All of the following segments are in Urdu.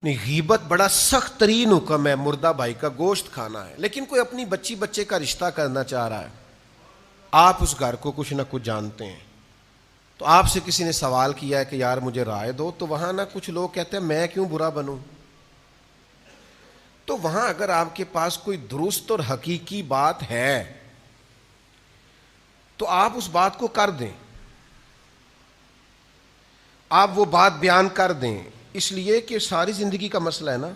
نہیں، غیبت بڑا سخت ترین حکم ہے، مردہ بھائی کا گوشت کھانا ہے، لیکن کوئی اپنی بچے کا رشتہ کرنا چاہ رہا ہے، آپ اس گھر کو کچھ نہ کچھ جانتے ہیں، تو آپ سے کسی نے سوال کیا ہے کہ یار مجھے رائے دو، تو وہاں نہ کچھ لوگ کہتے ہیں میں کیوں برا بنوں، تو وہاں اگر آپ کے پاس کوئی درست اور حقیقی بات ہے تو آپ اس بات کو کر دیں، آپ وہ بات بیان کر دیں، اس لیے کہ ساری زندگی کا مسئلہ ہے نا،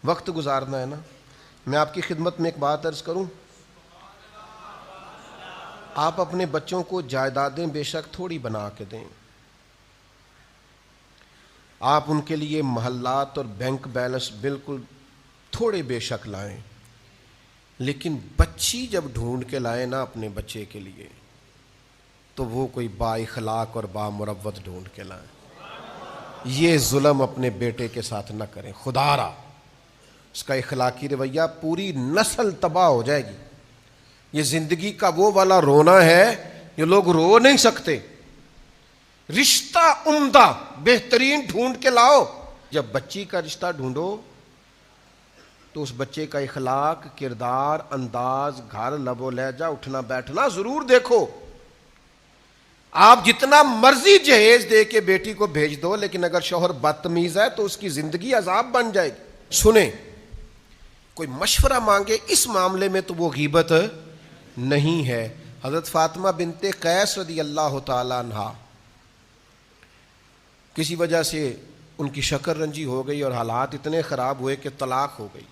وقت گزارنا ہے نا۔ میں آپ کی خدمت میں ایک بات عرض کروں، آپ اپنے بچوں کو جائیدادیں بے شک تھوڑی بنا کے دیں، آپ ان کے لیے محلات اور بینک بیلنس بالکل تھوڑے بے شک لائیں، لیکن بچی جب ڈھونڈ کے لائیں نا اپنے بچے کے لیے تو وہ کوئی با اخلاق اور با مروت ڈھونڈ کے لائیں۔ یہ ظلم اپنے بیٹے کے ساتھ نہ کریں، خدا را اس کا اخلاقی رویہ پوری نسل تباہ ہو جائے گی۔ یہ زندگی کا وہ والا رونا ہے جو لوگ رو نہیں سکتے۔ رشتہ عمدہ بہترین ڈھونڈ کے لاؤ، جب بچی کا رشتہ ڈھونڈو تو اس بچے کا اخلاق، کردار، انداز، گھر، لب و لہجہ، اٹھنا بیٹھنا ضرور دیکھو۔ آپ جتنا مرضی جہیز دے کے بیٹی کو بھیج دو، لیکن اگر شوہر بدتمیز ہے تو اس کی زندگی عذاب بن جائے گی۔ سنیں، کوئی مشورہ مانگے اس معاملے میں تو وہ غیبت نہیں ہے۔ حضرت فاطمہ بنت قیس رضی اللہ تعالی عنہا، کسی وجہ سے ان کی شکر رنجی ہو گئی اور حالات اتنے خراب ہوئے کہ طلاق ہو گئی۔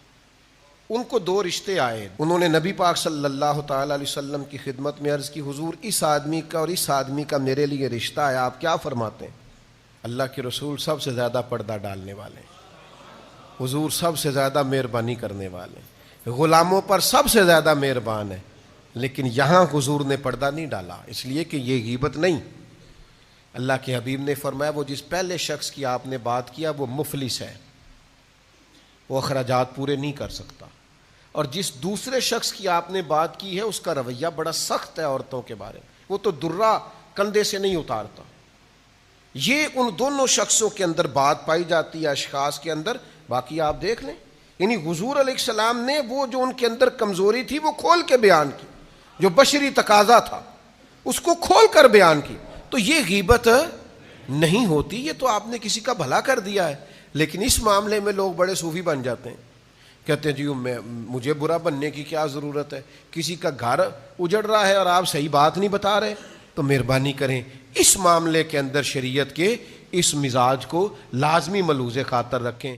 ان کو دو رشتے آئے، انہوں نے نبی پاک صلی اللہ تعالی علیہ وسلم کی خدمت میں عرض کی، حضور اس آدمی کا اور اس آدمی کا میرے لیے رشتہ ہے، آپ کیا فرماتے ہیں؟ اللہ کے رسول سب سے زیادہ پردہ ڈالنے والے، حضور سب سے زیادہ مہربانی کرنے والے، غلاموں پر سب سے زیادہ مہربان ہے، لیکن یہاں حضور نے پردہ نہیں ڈالا، اس لیے کہ یہ غیبت نہیں۔ اللہ کے حبیب نے فرمایا وہ جس پہلے شخص کی آپ نے بات کیا وہ مفلس ہے، وہ اخراجات پورے نہیں کر سکتا، اور جس دوسرے شخص کی آپ نے بات کی ہے اس کا رویہ بڑا سخت ہے عورتوں کے بارے میں، وہ تو درہ کندھے سے نہیں اتارتا۔ یہ ان دونوں شخصوں کے اندر بات پائی جاتی ہے، اشخاص کے اندر، باقی آپ دیکھ لیں۔ یعنی حضور علیہ السلام نے وہ جو ان کے اندر کمزوری تھی وہ کھول کے بیان کی، جو بشری تقاضا تھا اس کو کھول کر بیان کی، تو یہ غیبت نہیں ہوتی، یہ تو آپ نے کسی کا بھلا کر دیا ہے۔ لیکن اس معاملے میں لوگ بڑے صوفی بن جاتے ہیں، کہتے ہیں جی مجھے برا بننے کی کیا ضرورت ہے، کسی کا گھر اجڑ رہا ہے اور آپ صحیح بات نہیں بتا رہے، تو مہربانی کریں اس معاملے کے اندر شریعت کے اس مزاج کو لازمی ملحوظ خاطر رکھیں۔